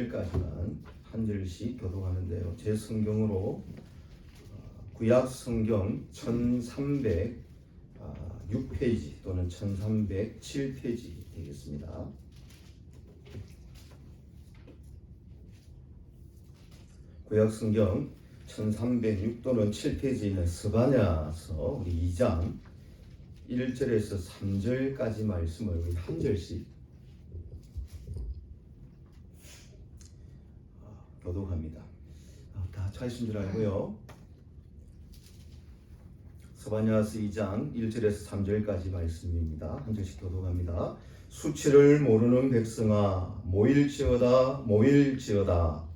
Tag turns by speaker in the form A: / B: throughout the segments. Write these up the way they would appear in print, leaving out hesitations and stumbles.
A: 까지만 한 절씩 교독하는데요. 제 성경으로 구약 성경 1306페이지 또는 1307페이지 되겠습니다. 구약 성경 1306 또는 7페이지에 있는 스바냐서 우리 2장 1절에서 3절까지 말씀을 우리 한 절씩 교독합니다. 다 찾으신 줄 알고요. 스바냐서 2장 1절에서 3절까지 말씀입니다. 한 절씩 교독합니다. 수치를 모르는 백성아 모일지어다 모일지어다.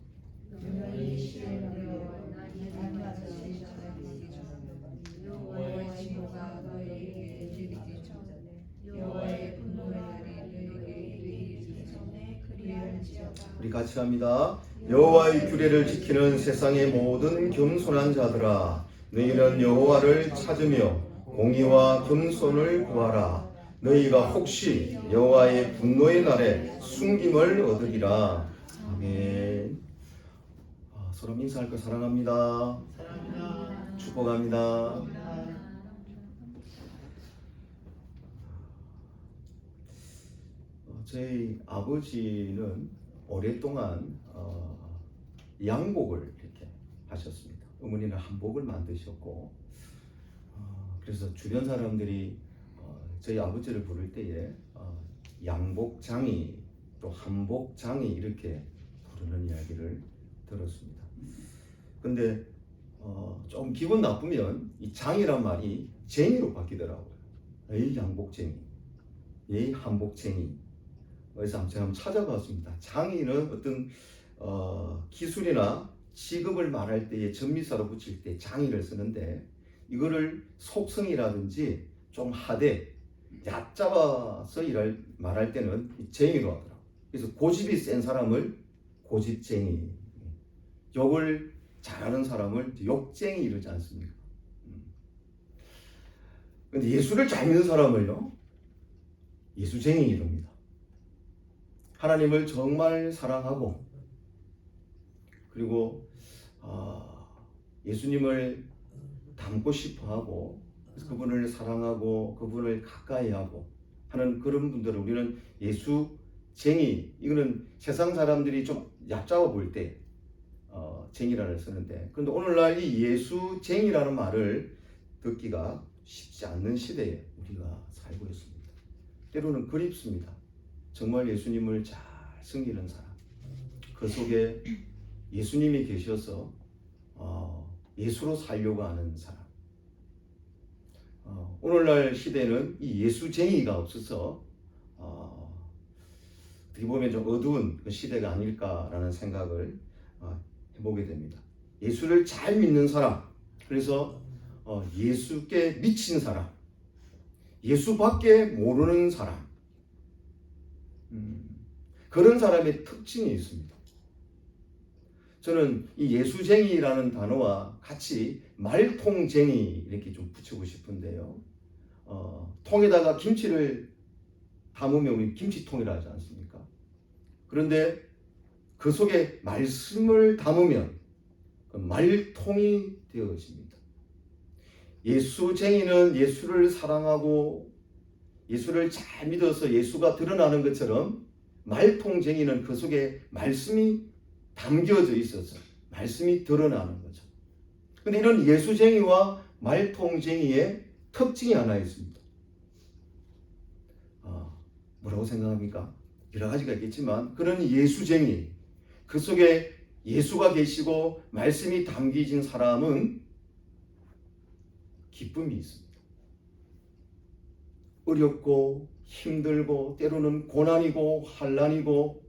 A: 우리 같이 합니다. 여호와의 규례를 지키는 세상의 모든 겸손한 자들아, 너희는 여호와를 찾으며 공의와 겸손을 구하라. 너희가 혹시 여호와의 분노의 날에 숨김을 얻으리라. 아멘. 서로 인사할 거 사랑합니다. 축복합니다. 저희 아버지는 오랫동안 양복을 이렇게 하셨습니다. 어머니는 한복을 만드셨고, 그래서 주변 사람들이 저희 아버지를 부를 때에 양복장이 또 한복장이 이렇게 부르는 이야기를 들었습니다. 근데 좀 기분 나쁘면 이 장이란 말이 쟁이로 바뀌더라고요. 에이 양복쟁이, 에이 한복쟁이. 그래서 제가 한번 찾아봤습니다. 장이는 어떤 기술이나 직업을 말할 때에 전미사로 붙일 때 장이를 쓰는데, 이거를 속성이라든지 좀 하되 얕잡아서 말할 때는 쟁이로 하더라고요. 그래서 고집이 센 사람을 고집쟁이, 욕을 잘하는 사람을 욕쟁이 이러지 않습니까? 근데 예수를 잘 믿는 사람을요, 예수쟁이 이럽니다. 하나님을 정말 사랑하고, 그리고 예수님을 닮고 싶어하고, 그분을 사랑하고 그분을 가까이하고 하는 그런 분들을 우리는 예수쟁이, 이거는 세상 사람들이 좀 얕잡아 볼 때 쟁이라를 쓰는데, 그런데 오늘날 이 예수쟁이라는 말을 듣기가 쉽지 않는 시대에 우리가 살고 있습니다. 때로는 그립습니다. 정말 예수님을 잘 섬기는 사람, 그 속에 예수님이 계셔서 예수로 살려고 하는 사람. 오늘날 시대는 이 예수쟁이가 없어서 어떻게 보면 좀 어두운 그 시대가 아닐까라는 생각을 해보게 됩니다. 예수를 잘 믿는 사람, 그래서 예수께 미친 사람, 예수밖에 모르는 사람, 그런 사람의 특징이 있습니다. 저는 이 예수쟁이라는 단어와 같이 말통쟁이 이렇게 좀 붙이고 싶은데요. 통에다가 김치를 담으면 우리 김치통이라 하지 않습니까? 그런데 그 속에 말씀을 담으면 그 말통이 되어집니다. 예수쟁이는 예수를 사랑하고 예수를 잘 믿어서 예수가 드러나는 것처럼, 말통쟁이는 그 속에 말씀이 담겨져 있어서 말씀이 드러나는 거죠. 그런데 이런 예수쟁이와 말통쟁이의 특징이 하나 있습니다. 뭐라고 생각합니까? 여러 가지가 있겠지만, 그런 예수쟁이, 그 속에 예수가 계시고 말씀이 담겨진 사람은 기쁨이 있습니다. 어렵고 힘들고 때로는 고난이고 환난이고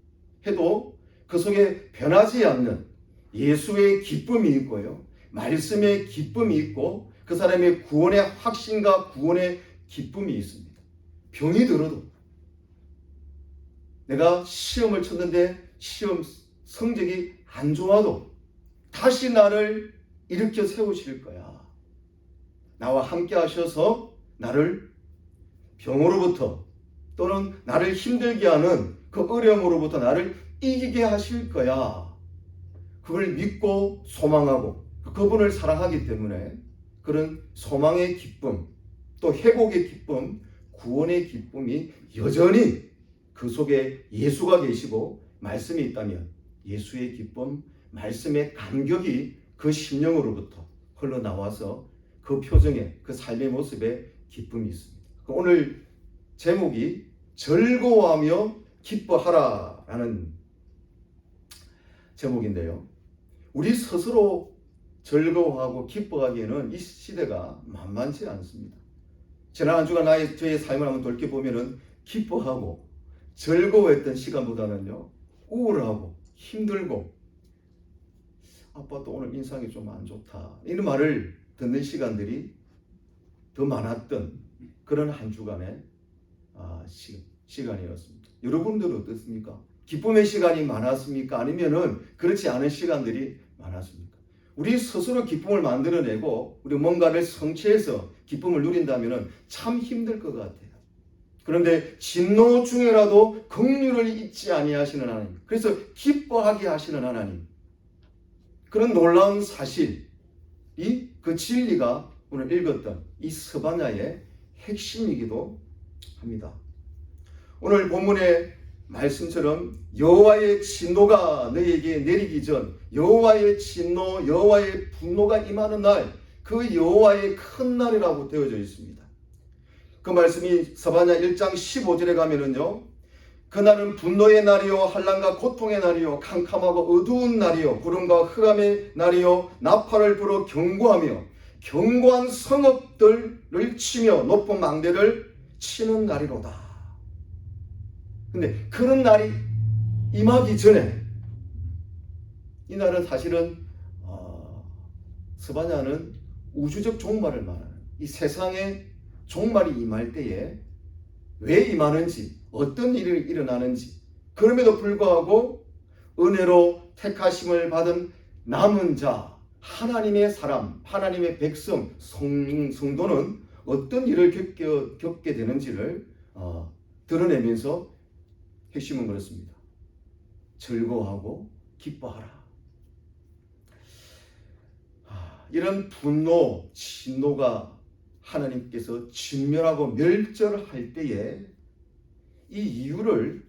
A: 해도 그 속에 변하지 않는 예수의 기쁨이 있고요, 말씀의 기쁨이 있고, 그 사람의 구원의 확신과 구원의 기쁨이 있습니다. 병이 들어도, 내가 시험을 쳤는데 시험 성적이 안 좋아도 다시 나를 일으켜 세우실 거야. 나와 함께 하셔서 나를 병으로부터 또는 나를 힘들게 하는 그 어려움으로부터 나를 이기게 하실 거야. 그걸 믿고 소망하고 그분을 사랑하기 때문에 그런 소망의 기쁨, 또 회복의 기쁨, 구원의 기쁨이 여전히 그 속에 예수가 계시고 말씀이 있다면 예수의 기쁨, 말씀의 감격이 그 심령으로부터 흘러나와서 그 표정에, 그 삶의 모습에 기쁨이 있습니다. 오늘 제목이 즐거워하며 기뻐하라라는 제목인데요. 우리 스스로 즐거워하고 기뻐하기에는 이 시대가 만만치 않습니다. 지난 한 주간 저의 삶을 한번 돌이켜보면 기뻐하고 즐거워했던 시간보다는요, 우울하고 힘들고 아빠도 오늘 인상이 좀 안 좋다, 이런 말을 듣는 시간들이 더 많았던 그런 한 주간의 시간이었습니다. 여러분들은 어떻습니까? 기쁨의 시간이 많았습니까? 아니면은 그렇지 않은 시간들이 많았습니까? 우리 스스로 기쁨을 만들어내고 우리 뭔가를 성취해서 기쁨을 누린다면은 참 힘들 것 같아요. 그런데 진노 중에라도 긍휼을 잊지 아니하시는 하나님, 그래서 기뻐하게 하시는 하나님, 그런 놀라운 사실이 그 진리가 오늘 읽었던 이 스바냐의 핵심이기도 합니다. 오늘 본문의 말씀처럼 여호와의 진노가 너희에게 내리기 전, 여호와의 진노, 여호와의 분노가 임하는 날, 그 여호와의 큰 날이라고 되어져 있습니다. 그 말씀이 스바냐 1장 15절에 가면은요, 그날은 분노의 날이요, 환난과 고통의 날이요, 캄캄하고 어두운 날이요, 구름과 흑암의 날이요, 나팔을 불어 경고하며 견고한 성읍들을 치며 높은 망대를 치는 날이로다. 근데 그런 날이 임하기 전에, 이 날은 사실은 스바냐는 우주적 종말을 말하는, 이 세상의 종말이 임할 때에 왜 임하는지, 어떤 일이 일어나는지, 그럼에도 불구하고 은혜로 택하심을 받은 남은 자, 하나님의 사람, 하나님의 백성, 성도는 어떤 일을 겪게 되는지를 드러내면서 핵심은 그렇습니다. 즐거워하고 기뻐하라. 이런 분노, 진노가 하나님께서 진멸하고 멸절할 때에 이 이유를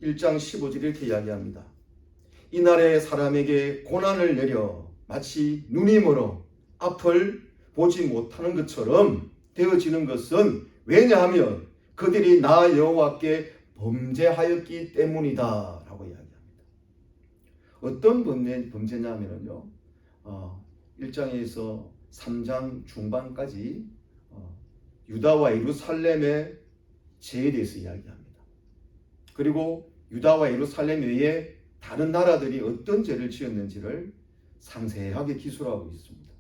A: 1장 15절 이렇게 이야기합니다. 이날에 사람에게 고난을 내려 마치 눈이 멀어 앞을 보지 못하는 것처럼 되어지는 것은 왜냐하면 그들이 나 여호와께 범죄하였기 때문이다 라고 이야기합니다. 어떤 범죄냐면요, 1장에서 3장 중반까지 유다와 예루살렘의 죄에 대해서 이야기합니다. 그리고 유다와 예루살렘 외에 다른 나라들이 어떤 죄를 지었는지를 상세하게 기술하고 있습니다.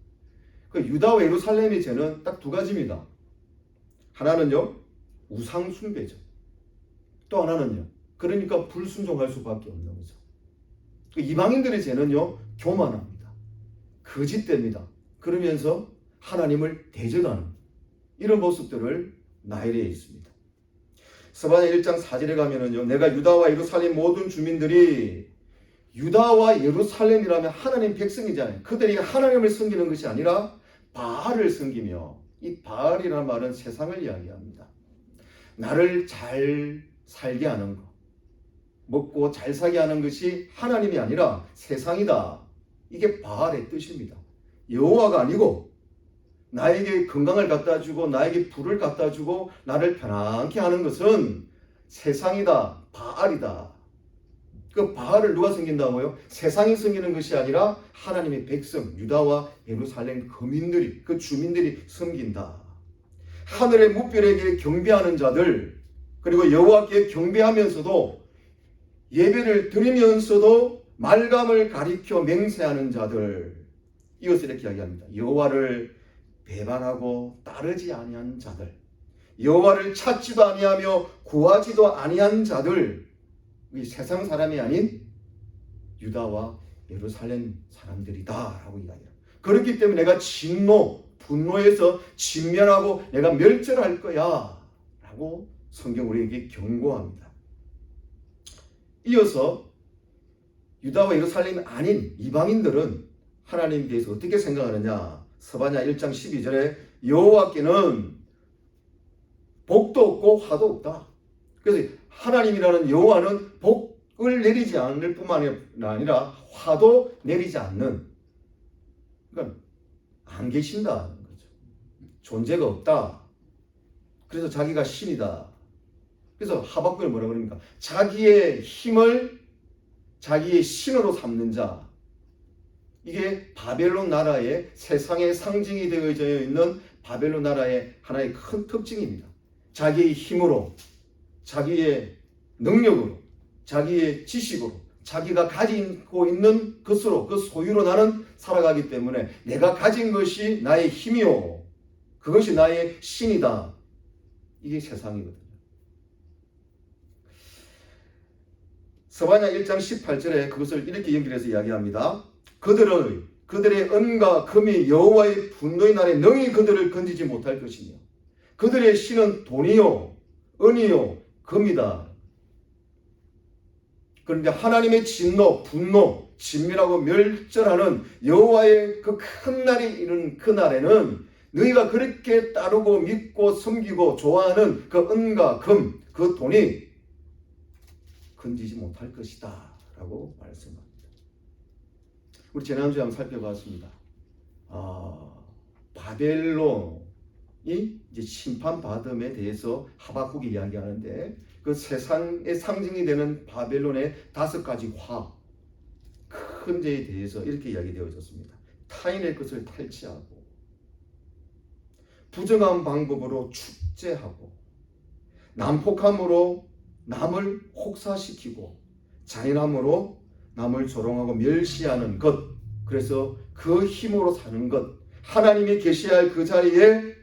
A: 그 유다와 예루살렘의 죄는 딱 두 가지입니다. 하나는요, 우상 숭배죠. 또 하나는요, 그러니까 불순종할 수밖에 없는 거죠. 그 이방인들의 죄는요, 교만합니다. 거짓됩니다. 그러면서 하나님을 대적하는 이런 모습들을 나열해 있습니다. 스바냐 1장 4절에 가면은요, 내가 유다와 예루살렘 모든 주민들이, 유다와 예루살렘이라면 하나님 백성이잖아요. 그들이 하나님을 섬기는 것이 아니라 바알을 섬기며, 이 바알이라는 말은 세상을 이야기합니다. 나를 잘 살게 하는 것, 먹고 잘 사게 하는 것이 하나님이 아니라 세상이다. 이게 바알의 뜻입니다. 여호와가 아니고 나에게 건강을 갖다 주고 나에게 부를 갖다 주고 나를 편안케 하는 것은 세상이다, 바알이다. 그 바알을 누가 섬긴다고요? 세상이 섬기는 것이 아니라 하나님의 백성, 유다와 예루살렘 거민들이, 그 주민들이 섬긴다. 하늘의 무별에게 경배하는 자들, 그리고 여호와께 경배하면서도 예배를 드리면서도 말감을 가리켜 맹세하는 자들, 이것을 이렇게 이야기합니다. 여호와를 배반하고 따르지 아니한 자들, 여호와를 찾지도 아니하며 구하지도 아니한 자들, 이 세상 사람이 아닌 유다와 예루살렘 사람들이다 라고 이야기합니다. 그렇기 때문에 내가 진노, 분노에서 진멸하고 내가 멸절할 거야 라고 성경 우리에게 경고합니다. 이어서 유다와 예루살렘이 아닌 이방인들은 하나님에 대해서 어떻게 생각하느냐? 스바냐 1장 12절에 여호와께는 복도 없고 화도 없다. 그래서 하나님이라는 여호와는 복을 내리지 않을 뿐만 아니라 화도 내리지 않는, 그러니까 안 계신다는 거죠. 존재가 없다. 그래서 자기가 신이다. 그래서 하박국을 뭐라 그럽니까? 자기의 힘을 자기의 신으로 삼는 자. 이게 바벨론 나라의 세상의 상징이 되어져 있는 바벨론 나라의 하나의 큰 특징입니다. 자기의 힘으로, 자기의 능력으로, 자기의 지식으로, 자기가 가지고 있는 것으로, 그 소유로 나는 살아가기 때문에 내가 가진 것이 나의 힘이요, 그것이 나의 신이다. 이게 세상이거든요. 스바냐 1장 18절에 그것을 이렇게 연결해서 이야기합니다. 그들의 은과 금이 여호와의 분노의 날에 능히 그들을 건지지 못할 것이며 그들의 신은 돈이요 은이요 금이다. 그런데 하나님의 진노, 분노, 진멸하고 멸절하는 여호와의 그 큰 날이 이른 그 날에는 너희가 그렇게 따르고 믿고 섬기고 좋아하는 그 은과 금, 그 돈이 건지지 못할 것이다 라고 말씀합니다. 우리 지난주에 한번 살펴봤습니다. 바벨론이 이제 심판받음에 대해서 하박국이 이야기하는데 그 세상의 상징이 되는 바벨론의 5가지 화, 큰 죄에 대해서 이렇게 이야기되어졌습니다. 타인의 것을 탈취하고 부정한 방법으로 축제하고 난폭함으로 남을 혹사시키고 잔인함으로 남을 조롱하고 멸시하는 것, 그래서 그 힘으로 사는 것, 하나님이 계셔야 할 그 자리에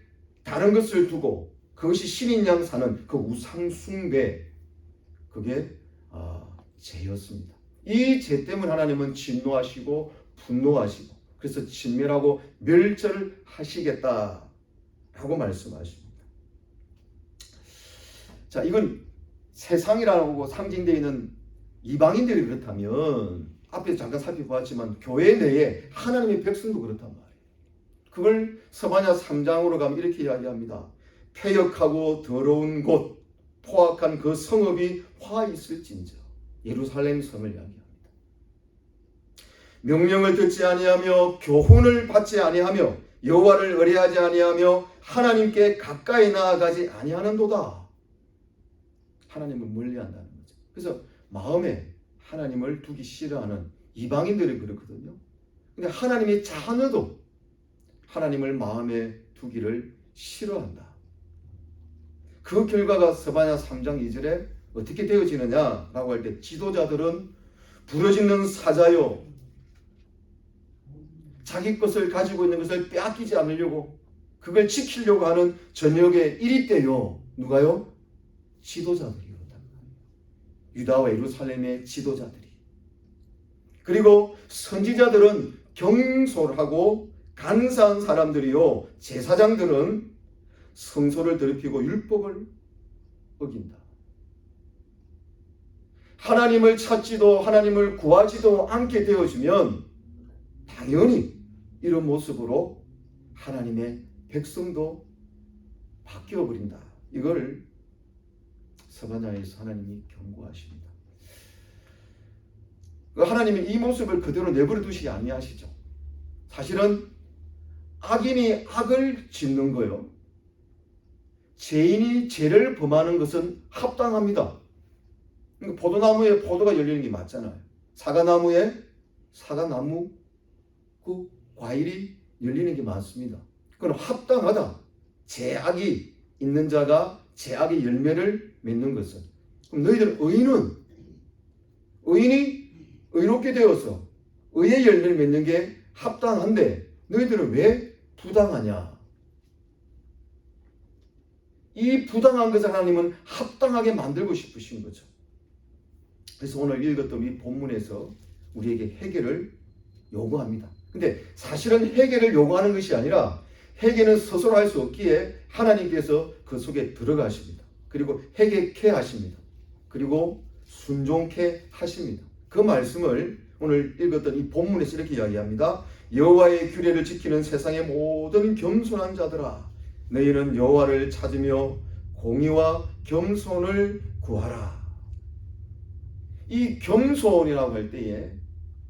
A: 다른 것을 두고 그것이 신인 양 사는 그 우상 숭배, 그게 죄였습니다. 이 죄 때문에 하나님은 진노하시고 분노하시고 그래서 진멸하고 멸절하시겠다라고 말씀하십니다. 자, 이건 세상이라고 상징되어 있는 이방인들이 그렇다면 앞에서 잠깐 살펴보았지만 교회 내에 하나님의 백성도 그렇단 말이에요. 그걸 스바냐 3장으로 가면 이렇게 이야기합니다. 패역하고 더러운 곳, 포악한 그 성읍이 화 있을진저. 예루살렘 성을 이야기합니다. 명령을 듣지 아니하며 교훈을 받지 아니하며 여호와를 의뢰하지 아니하며 하나님께 가까이 나아가지 아니하는도다. 하나님을 멀리한다는 거죠. 그래서 마음에 하나님을 두기 싫어하는 이방인들이 그렇거든요. 근데 하나님의 자녀도 하나님을 마음에 두기를 싫어한다. 그 결과가 스바냐 3장 2절에 어떻게 되어지느냐라고 할 때 지도자들은 부러지는 사자요, 자기 것을 가지고 있는 것을 빼앗기지 않으려고 그걸 지키려고 하는 저녁의 이리 때요. 누가요? 지도자들이 그렇단 말이에요. 유다와 예루살렘의 지도자들이. 그리고 선지자들은 경솔하고 간사한 사람들이요, 제사장들은 성소를 더럽히고 율법을 어긴다. 하나님을 찾지도 하나님을 구하지도 않게 되어지면 당연히 이런 모습으로 하나님의 백성도 바뀌어버린다. 이걸 스바냐에서 하나님이 경고하십니다. 하나님이 이 모습을 그대로 내버려 두시지 아니하시죠. 사실은 악인이 악을 짓는 거요, 죄인이 죄를 범하는 것은 합당합니다. 포도나무에 포도가 열리는 게 맞잖아요. 사과나무에 사과나무 그 과일이 열리는 게 맞습니다. 그건 합당하다. 죄악이 있는 자가 죄악의 열매를 맺는 것은. 그럼 너희들 의인이 의롭게 되어서 의의 열매를 맺는 게 합당한데 너희들은 왜 부당하냐? 이 부당한 것을 하나님은 합당하게 만들고 싶으신 거죠. 그래서 오늘 읽었던 이 본문에서 우리에게 해결을 요구합니다. 근데 사실은 해결을 요구하는 것이 아니라 해결은 스스로 할 수 없기에 하나님께서 그 속에 들어가십니다. 그리고 해결케 하십니다. 그리고 순종케 하십니다. 그 말씀을 오늘 읽었던 이 본문에서 이렇게 이야기합니다. 여호와의 규례를 지키는 세상의 모든 겸손한 자들아, 너희는 여호와를 찾으며 공의와 겸손을 구하라. 이 겸손이라고 할 때에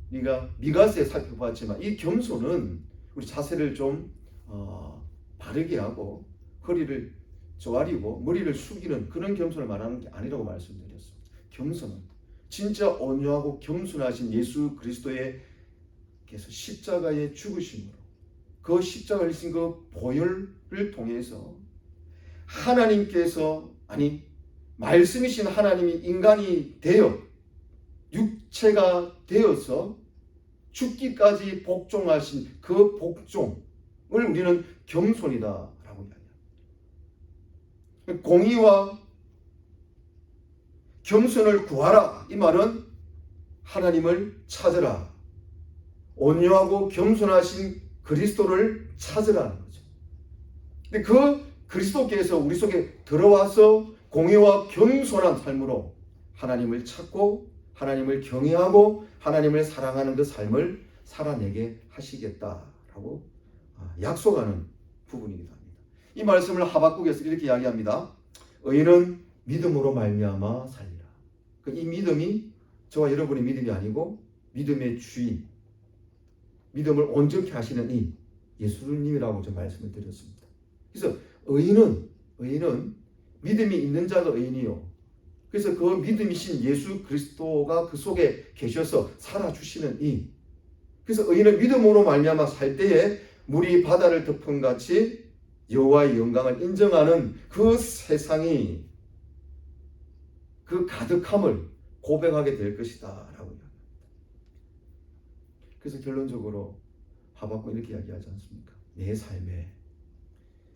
A: 우리가 미가서에 살펴봤지만 이 겸손은 우리 자세를 좀 바르게 하고 허리를 조아리고 머리를 숙이는 그런 겸손을 말하는 게 아니라고 말씀드렸습니다. 겸손은 진짜 온유하고 겸손하신 예수 그리스도의 십자가의 죽으심으로 그 십자가를 지신 그 보혈을 통해서 하나님께서 말씀이신 하나님이 인간이 되어 육체가 되어서 죽기까지 복종하신 그 복종을 우리는 겸손이다라고 이야기합니다. 공의와 겸손을 구하라. 이 말은 하나님을 찾으라. 온유하고 겸손하신 그리스도를 찾으라는 거죠. 근데 그 그리스도께서 우리 속에 들어와서 공의와 겸손한 삶으로 하나님을 찾고 하나님을 경외하고 하나님을 사랑하는 그 삶을 살아내게 하시겠다라고 약속하는 부분이기도 합니다. 이 말씀을 하박국에서 이렇게 이야기합니다. 의인은 믿음으로 말미암아 살리라. 이 믿음이 저와 여러분의 믿음이 아니고 믿음의 주인, 믿음을 온전히 하시는 이 예수님이라고 좀 말씀을 드렸습니다. 그래서 의인은 믿음이 있는 자가 의인이요. 그래서 그 믿음이신 예수 그리스도가 그 속에 계셔서 살아주시는 그래서 의인은 믿음으로 말미암아 살 때에 물이 바다를 덮은 같이 여호와의 영광을 인정하는 그 세상이 그 가득함을 고백하게 될 것이다 라고 이야기합니다. 그래서 결론적으로 하박국 이렇게 이야기하지 않습니까? 내 삶에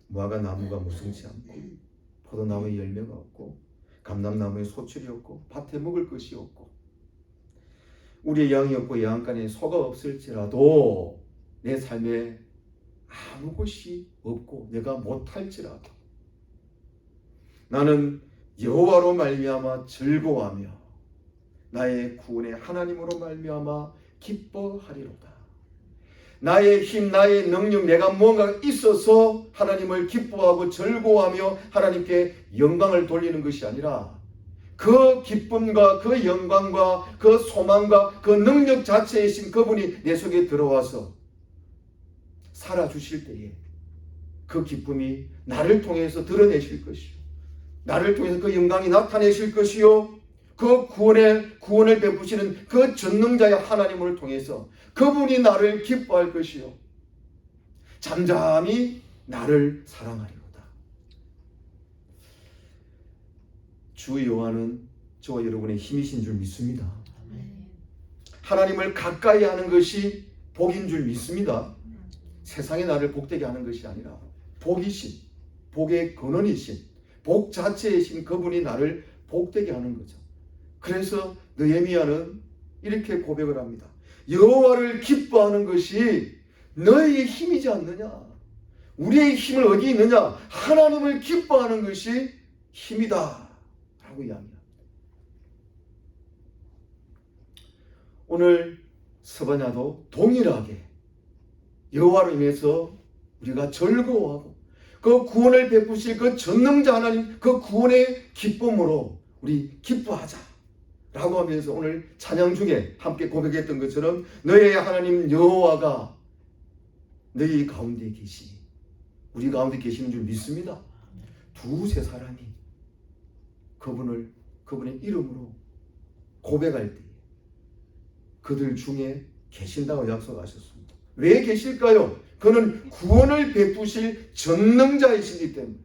A: 무화과 나무가 무성치 않고 포도나무에 열매가 없고 감람나무에 소출이 없고 밭에 먹을 것이 없고 우리의 양이 없고 양간에 소가 없을지라도 내 삶에 아무 것이 없고 내가 못할지라도 나는 여호와로 말미암아 즐거워하며 나의 구원의 하나님으로 말미암아 기뻐하리로다. 나의 힘, 나의 능력, 내가 무언가 있어서 하나님을 기뻐하고 즐거워하며 하나님께 영광을 돌리는 것이 아니라 그 기쁨과 그 영광과 그 소망과 그 능력 자체이신 그분이 내 속에 들어와서 살아주실 때에 그 기쁨이 나를 통해서 드러내실 것이요, 나를 통해서 그 영광이 나타내실 것이요, 그 구원을 베푸시는 그 전능자의 하나님을 통해서 그분이 나를 기뻐할 것이요 잠잠히 나를 사랑하리로다. 주 여호와는 저와 여러분의 힘이신 줄 믿습니다. 하나님을 가까이 하는 것이 복인 줄 믿습니다. 세상에 나를 복되게 하는 것이 아니라 복이신, 복의 근원이신, 복 자체이신 그분이 나를 복되게 하는 거죠. 그래서 느헤미야는 이렇게 고백을 합니다. 여호와를 기뻐하는 것이 너희의 힘이지 않느냐? 우리의 힘은 어디 있느냐? 하나님을 기뻐하는 것이 힘이다 라고 이야기합니다. 오늘 서바냐도 동일하게 여호와로 인해서 우리가 즐거워하고 그 구원을 베푸실 그 전능자 하나님 그 구원의 기쁨으로 우리 기뻐하자 라고 하면서 오늘 찬양 중에 함께 고백했던 것처럼 너희의 하나님 여호와가 너희 가운데 계시니 우리 가운데 계시는 줄 믿습니다. 두세 사람이 그분의 이름으로 고백할 때 그들 중에 계신다고 약속하셨습니다. 왜 계실까요? 그는 구원을 베푸실 전능자이시기 때문에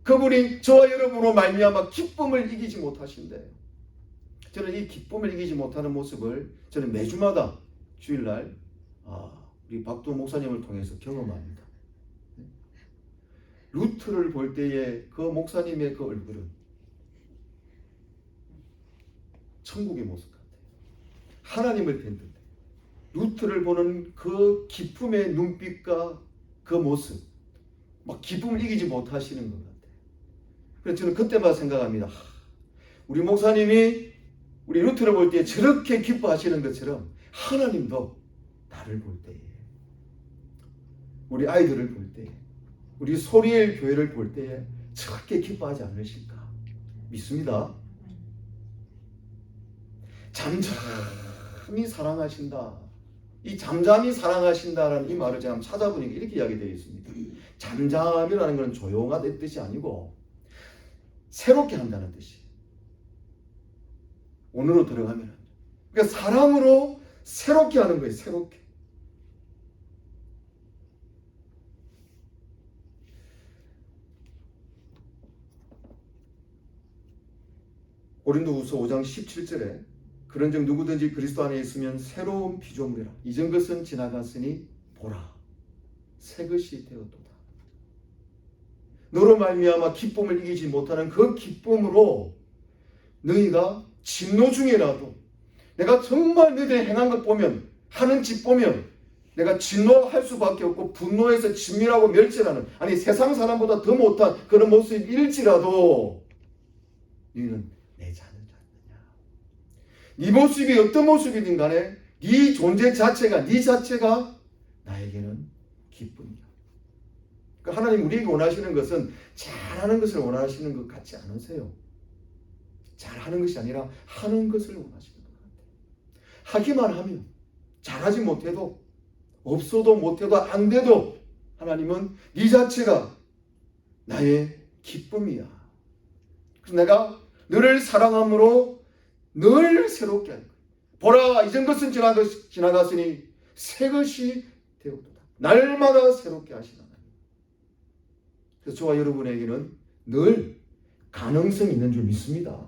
A: 그분이 저와 여러분으로 말미암아 기쁨을 이기지 못하신대요. 저는 이 기쁨을 이기지 못하는 모습을 저는 매주마다 주일날 우리 박도 목사님을 통해서 경험합니다. 루트를 볼 때에 그 목사님의 그 얼굴은 천국의 모습 같아요. 하나님을 뵌 듯. 루트를 보는 그 기쁨의 눈빛과 그 모습, 막 기쁨을 이기지 못하시는 것 같아요. 그래서 저는 그때마다 생각합니다. 우리 목사님이 우리 루트를 볼 때 저렇게 기뻐하시는 것처럼 하나님도 나를 볼 때에, 우리 아이들을 볼 때에, 우리 소리엘 교회를 볼 때에 저렇게 기뻐하지 않으실까 믿습니다. 잠잠히 사랑하신다. 이 잠잠히 사랑하신다라는 이 말을 제가 찾아보니까 이렇게 이야기되어 있습니다. 잠잠이라는 것은 조용하다는 뜻이 아니고 새롭게 한다는 뜻이에요. 오늘로 들어가면 그러니까 사랑으로 새롭게 하는 거예요. 새롭게. 고린도후서 5장 17절에 그런즉 누구든지 그리스도 안에 있으면 새로운 피조물이라. 이전 것은 지나갔으니 보라 새 것이 되었도다. 너로 말미암아 기쁨을 이기지 못하는 그 기쁨으로 너희가 진노 중에라도 내가 정말 너희들이 행한 것 보면, 하는 짓 보면 내가 진노할 수밖에 없고 분노해서 진밀하고 멸절하는, 아니 세상 사람보다 더 못한 그런 모습일지라도 너희는 내 자녀지 않느냐. 네 모습이 어떤 모습이든 간에 네 존재 자체가, 네 자체가 나에게는 기쁨이야. 그러니까 하나님 우리에게 원하시는 것은 잘하는 것을 원하시는 것 같지 않으세요? 잘하는 것이 아니라 하는 것을 원하시는 것 같아요. 하기만 하면, 잘하지 못해도, 없어도 못해도 안 돼도 하나님은 네 자체가 나의 기쁨이야. 그래서 내가 너를 사랑함으로 늘 새롭게 할 거야. 보라 이전 것은 지나갔으니 새 것이 되었도다. 날마다 새롭게 하시는 하나님. 그래서 저와 여러분에게는 늘 가능성이 있는 줄 믿습니다.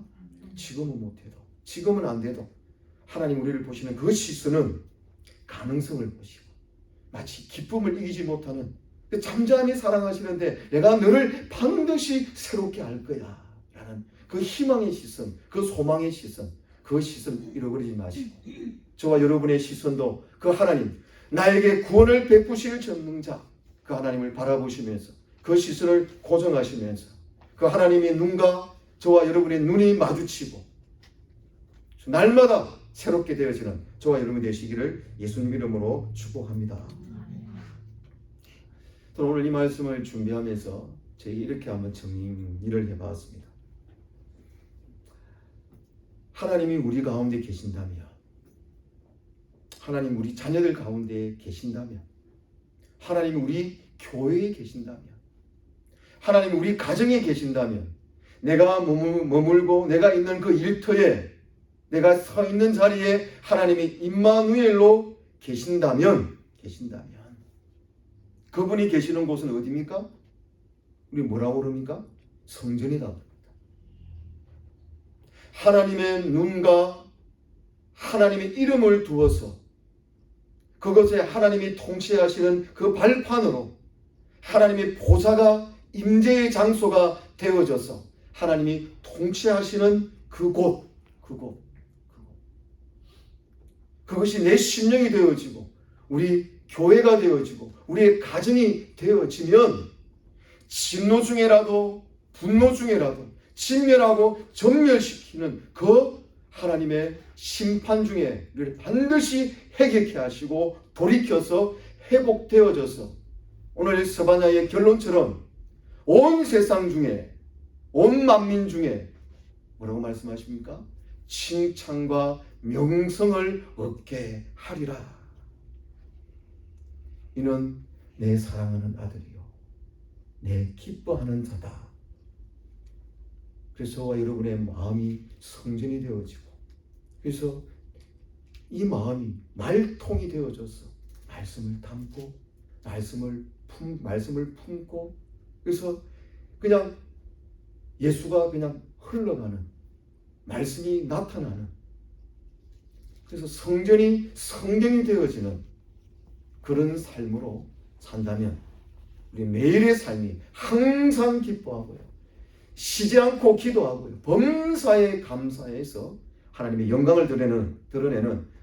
A: 지금은 못해도, 지금은 안 돼도 하나님 우리를 보시는 그 시선은 가능성을 보시고 마치 기쁨을 이기지 못하는 잠잠히 사랑하시는데 내가 너를 반드시 새롭게 할 거야 라는 그 희망의 시선, 그 소망의 시선, 그 시선 잃어버리지 마시고 저와 여러분의 시선도 그 하나님, 나에게 구원을 베푸실 전능자 그 하나님을 바라보시면서 그 시선을 고정하시면서 그 하나님의 눈과 저와 여러분의 눈이 마주치고 날마다 새롭게 되어지는 저와 여러분이 되시기를 예수님 이름으로 축복합니다. 저는 오늘 이 말씀을 준비하면서 저에게 이렇게 한번 정리를 해봤습니다. 하나님이 우리 가운데 계신다면, 하나님 우리 자녀들 가운데 계신다면, 하나님이 우리 교회에 계신다면, 하나님이 우리 가정에 계신다면, 내가 머물고 내가 있는 그 일터에, 내가 서 있는 자리에 하나님이 임마누엘로 계신다면 그분이 계시는 곳은 어디입니까? 우리 뭐라고 그럽니까? 성전이다. 하나님의 눈과 하나님의 이름을 두어서 그것에 하나님이 통치하시는 그 발판으로 하나님의 보좌가 임재의 장소가 되어져서 하나님이 통치하시는 그것이 내 심령이 되어지고 우리 교회가 되어지고 우리의 가정이 되어지면 진노 중에라도 분노 중에라도 진멸하고 전멸시키는 그 하나님의 심판 중에 우리를 반드시 해결케 하시고 돌이켜서 회복되어져서 오늘 스바냐의 결론처럼 온 세상 중에 온 만민 중에 뭐라고 말씀하십니까? 칭찬과 명성을 얻게 하리라. 이는 내 사랑하는 아들이요 내 기뻐하는 자다. 그래서 저와 여러분의 마음이 성전이 되어지고 그래서 이 마음이 말통이 되어져서 말씀을 담고 말씀을 품고 그래서 그냥 예수가 그냥 흘러가는 말씀이 나타나는 그래서 성전이 성경이 되어지는 그런 삶으로 산다면 우리 매일의 삶이 항상 기뻐하고요. 쉬지 않고 기도하고요. 범사에 감사해서 하나님의 영광을 드러내는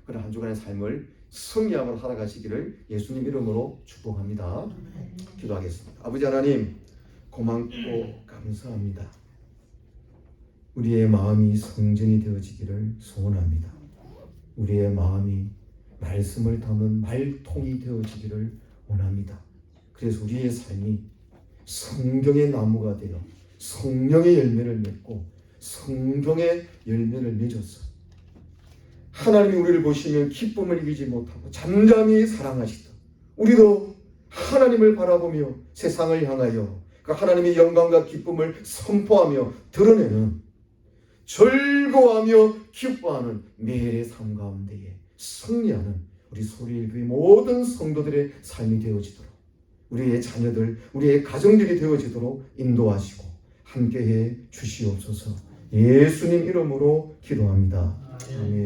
A: 그런 한 주간의 삶을 승리함으로 살아가시기를 예수님 이름으로 축복합니다. 기도하겠습니다. 아버지 하나님 고맙고 감사합니다. 우리의 마음이 성전이 되어지기를 소원합니다. 우리의 마음이
B: 말씀을 담은 말통이 되어지기를 원합니다. 그래서 우리의 삶이 성경의 나무가 되어 성령의 열매를 맺고 성경의 열매를 맺어서 하나님이 우리를 보시면 기쁨을 이기지 못하고 잠잠히 사랑하시다. 우리도 하나님을 바라보며 세상을 향하여 그 하나님의 영광과 기쁨을 선포하며 드러내는 즐거워하며 기뻐하는 매일의 삶 가운데에 승리하는 우리 소리일교회 모든 성도들의 삶이 되어지도록 우리의 자녀들, 우리의 가정들이 되어지도록 인도하시고 함께해 주시옵소서. 예수님 이름으로 기도합니다. 아멘.